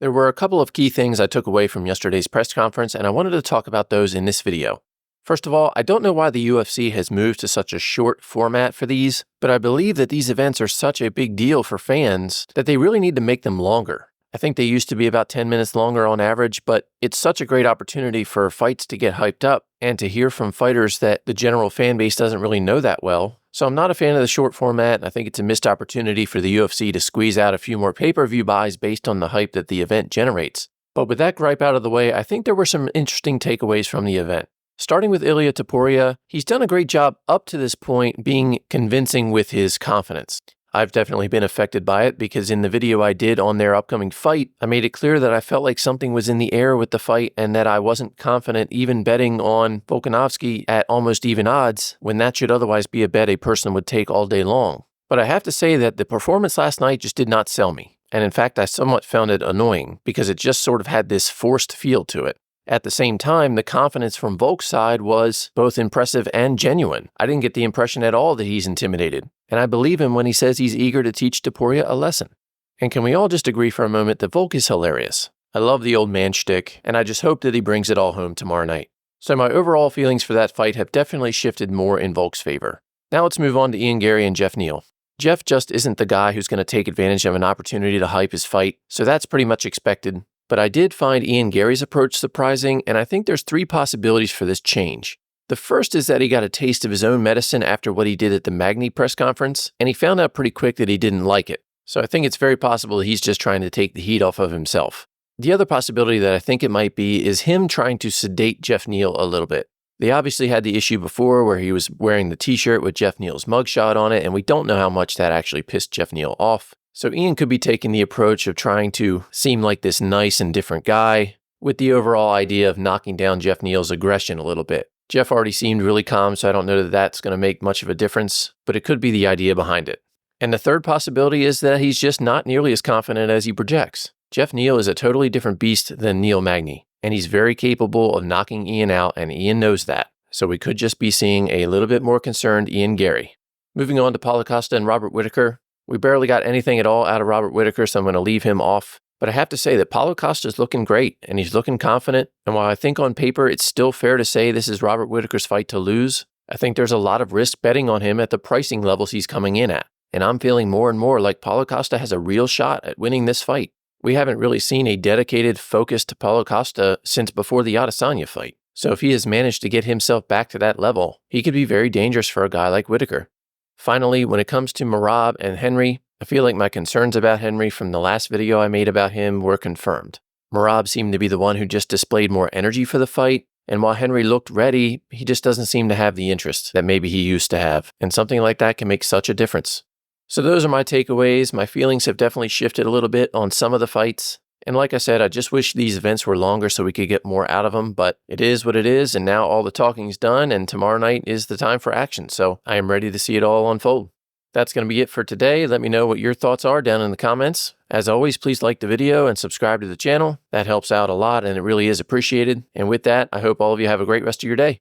There were a couple of key things I took away from yesterday's press conference, and I wanted to talk about those in this video. First of all, I don't know why the UFC has moved to such a short format for these, but I believe that these events are such a big deal for fans that they really need to make them longer. I think they used to be about 10 minutes longer on average, but it's such a great opportunity for fights to get hyped up and to hear from fighters that the general fan base doesn't really know that well. So I'm not a fan of the short format. I think it's a missed opportunity for the UFC to squeeze out a few more pay-per-view buys based on the hype that the event generates. But with that gripe out of the way, I think there were some interesting takeaways from the event. Starting with Ilia Topuria, he's done a great job up to this point being convincing with his confidence. I've definitely been affected by it because in the video I did on their upcoming fight, I made it clear that I felt like something was in the air with the fight and that I wasn't confident even betting on Volkanovski at almost even odds when that should otherwise be a bet a person would take all day long. But I have to say that the performance last night just did not sell me. And in fact, I somewhat found it annoying because it just sort of had this forced feel to it. At the same time, the confidence from Volk's side was both impressive and genuine. I didn't get the impression at all that he's intimidated, and I believe him when he says he's eager to teach Topuria a lesson. And can we all just agree for a moment that Volk is hilarious? I love the old man shtick, and I just hope that he brings it all home tomorrow night. So my overall feelings for that fight have definitely shifted more in Volk's favor. Now let's move on to Garry and Geoff Neal. Geoff just isn't the guy who's going to take advantage of an opportunity to hype his fight, so that's pretty much expected. But I did find Garry's approach surprising, and I think there's three possibilities for this change. The first is that he got a taste of his own medicine after what he did at the Magny press conference, and he found out pretty quick that he didn't like it. So I think it's very possible that he's just trying to take the heat off of himself. The other possibility that I think it might be is him trying to sedate Geoff Neal a little bit. They obviously had the issue before where he was wearing the t-shirt with Geoff Neal's mugshot on it, and we don't know how much that actually pissed Geoff Neal off. So Ian could be taking the approach of trying to seem like this nice and different guy with the overall idea of knocking down Geoff Neal's aggression a little bit. Geoff already seemed really calm, so I don't know that that's going to make much of a difference, but it could be the idea behind it. And the third possibility is that he's just not nearly as confident as he projects. Geoff Neal is a totally different beast than Neil Magny, and he's very capable of knocking Ian out, and Ian knows that. So we could just be seeing a little bit more concerned Garry. Moving on to Paulo Costa and Robert Whittaker. We barely got anything at all out of Robert Whittaker, so I'm going to leave him off. But I have to say that Paulo Costa is looking great, and he's looking confident. And while I think on paper it's still fair to say this is Robert Whittaker's fight to lose, I think there's a lot of risk betting on him at the pricing levels he's coming in at. And I'm feeling more and more like Paulo Costa has a real shot at winning this fight. We haven't really seen a dedicated, focused Paulo Costa since before the Adesanya fight. So if he has managed to get himself back to that level, he could be very dangerous for a guy like Whittaker. Finally, when it comes to Merab and Henry, I feel like my concerns about Henry from the last video I made about him were confirmed. Merab seemed to be the one who just displayed more energy for the fight, and while Henry looked ready, he just doesn't seem to have the interest that maybe he used to have, and something like that can make such a difference. So those are my takeaways. My feelings have definitely shifted a little bit on some of the fights, and like I said, I just wish these events were longer so we could get more out of them, but it is what it is, and now all the talking's done, and tomorrow night is the time for action, so I am ready to see it all unfold. That's going to be it for today. Let me know what your thoughts are down in the comments. As always, please like the video and subscribe to the channel. That helps out a lot, and it really is appreciated. And with that, I hope all of you have a great rest of your day.